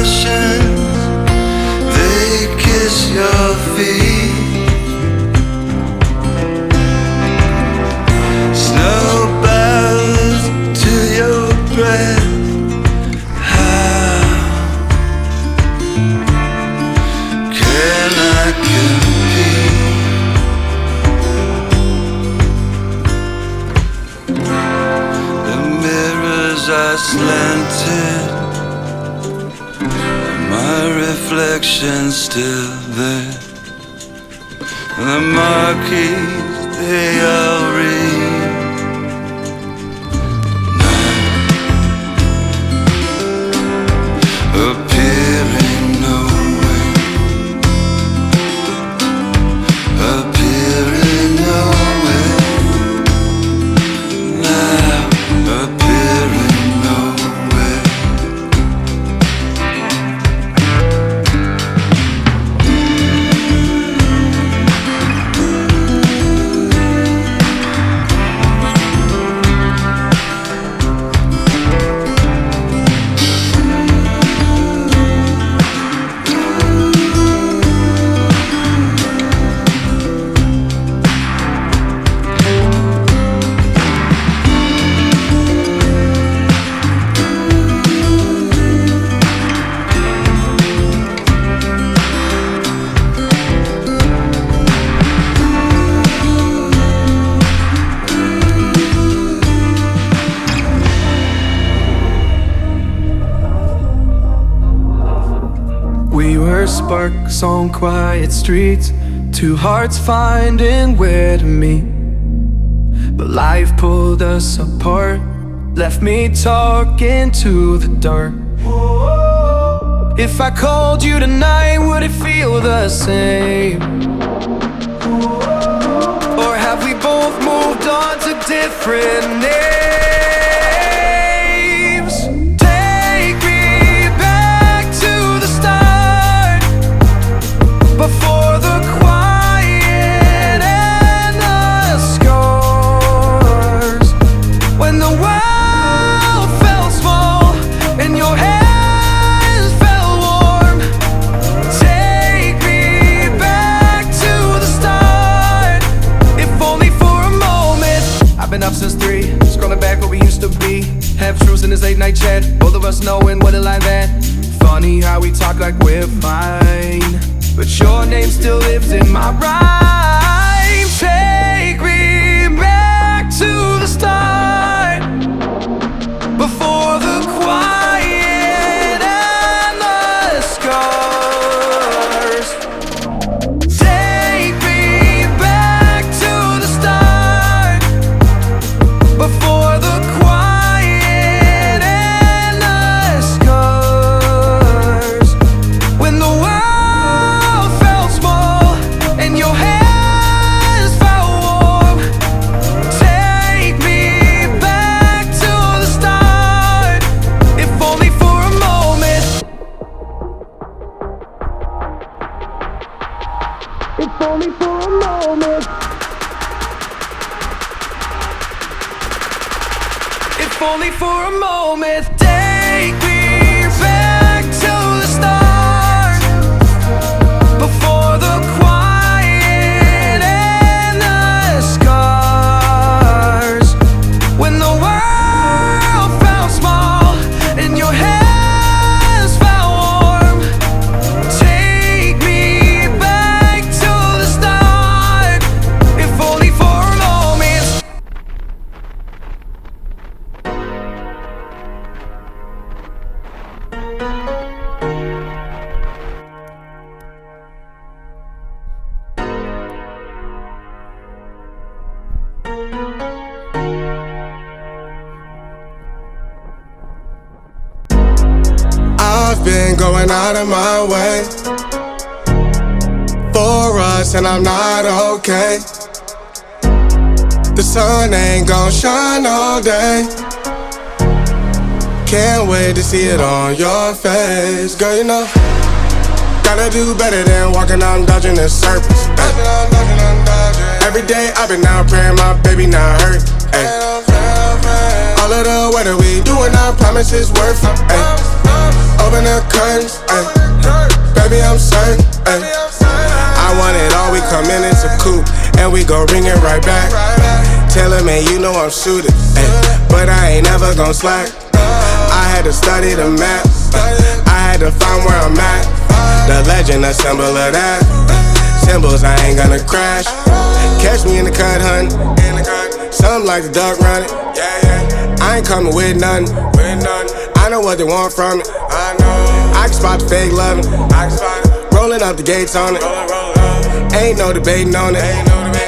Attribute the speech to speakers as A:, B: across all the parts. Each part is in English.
A: oceans, they kiss your feet. Snow bows to your breath. How can I compete? The mirrors are slanted, my reflection's still there. The marquees, they all read. Appearing nowhere, appearing nowhere, now appearing nowhere.
B: We were sparks on quiet streets, two hearts finding where to meet. But life pulled us apart, left me talking to the dark. If I called you tonight, would it feel the same? Or have we both moved on to different names? Take me back to the start, before the quiet and the scars. When the world felt small and your hands felt warm. Take me back to the start, if only for a moment. I've been up since 3, scrolling back where we used to be. Half truths in this late night chat, both of us knowing what it like that. Funny how we talk like we're fine, but your name still lives in my rhyme. Take me back to the start, before the quiet and the scars. Take me back to the start, before the quiet and the scars. When the world felt small and your hands felt warm. Take me back to the start, if only for a moment. If only for a moment. If only for a moment. Take me back to the start, before the quiet and the scars. When the world felt small and your hands felt warm. Take me back to the start, if only for a moment.
C: I've been going out of my way for us, and I'm not okay. The sun ain't gon' shine all day. Can't wait to see it on your face. Girl, you know, gotta do better than walking out and dodging in circles. Every day I've been out praying my baby not hurt. All of the weather we doing, I promise it's worth it. Open the curtains, ayy. Baby, I'm certain, ayy. I want it all, we come in, it's a coupe, and we gon' bring it right back. Tell her, man, you know I'm suited, ayy. But I ain't never gon' slack. I had to study the map, I had to find where I'm at. The legend, a symbol of that. Symbols, I ain't gonna crash. Catch me in the cut hunting, something like the duck running. I ain't coming with nothing. I know what they want from it. I can spot the fake loving. Rolling up the gates on it. Ain't no debating on it.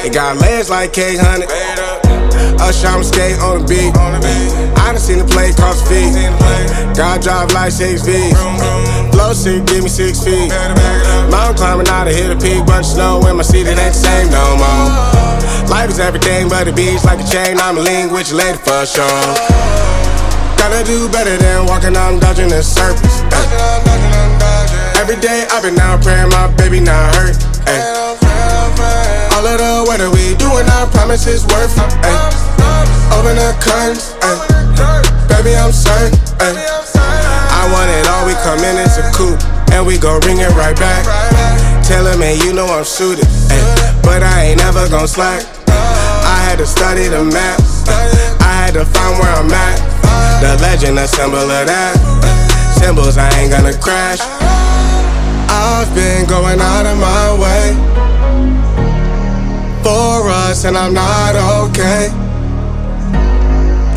C: It got legs like K-Honey. Usher, I'm skate on the beat. I done seen the play cross the feet. God drive like 6 V's. Flow sick, give me 6 feet. Mountain climbing out to hit a peak. Bunch of snow in my seat, it ain't the same no more. Life is everything but a beach like a chain. I'm a link with your lady for sure. Gotta do better than walking out and dodging in circles. Every day I've been out praying my baby not hurt. All of the weather we doing, I promise it's worth it. Open the curtains, baby I'm certain. I want it all, we come in, it's a coupe, and we gon' bring it right back. Tell her, man, you know I'm suited, but I ain't never gon' slack. I had to study the map, I had to find where I'm at. The legend, a symbol of that. Symbols, I ain't gonna crash. I've been going out of my way for us, and I'm not okay.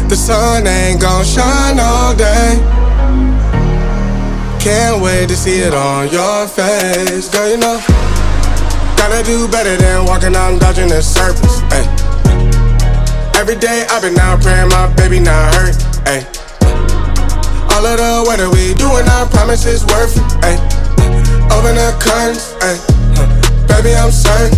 C: The sun ain't gon' shine all day. Can't wait to see it on your face. Girl, you know, gotta do better than walking out and dodging in circles. Every day I've been out praying my baby not hurt. All of the weather we doing, I promise it's worth it. Open the curtains, baby I'm certain.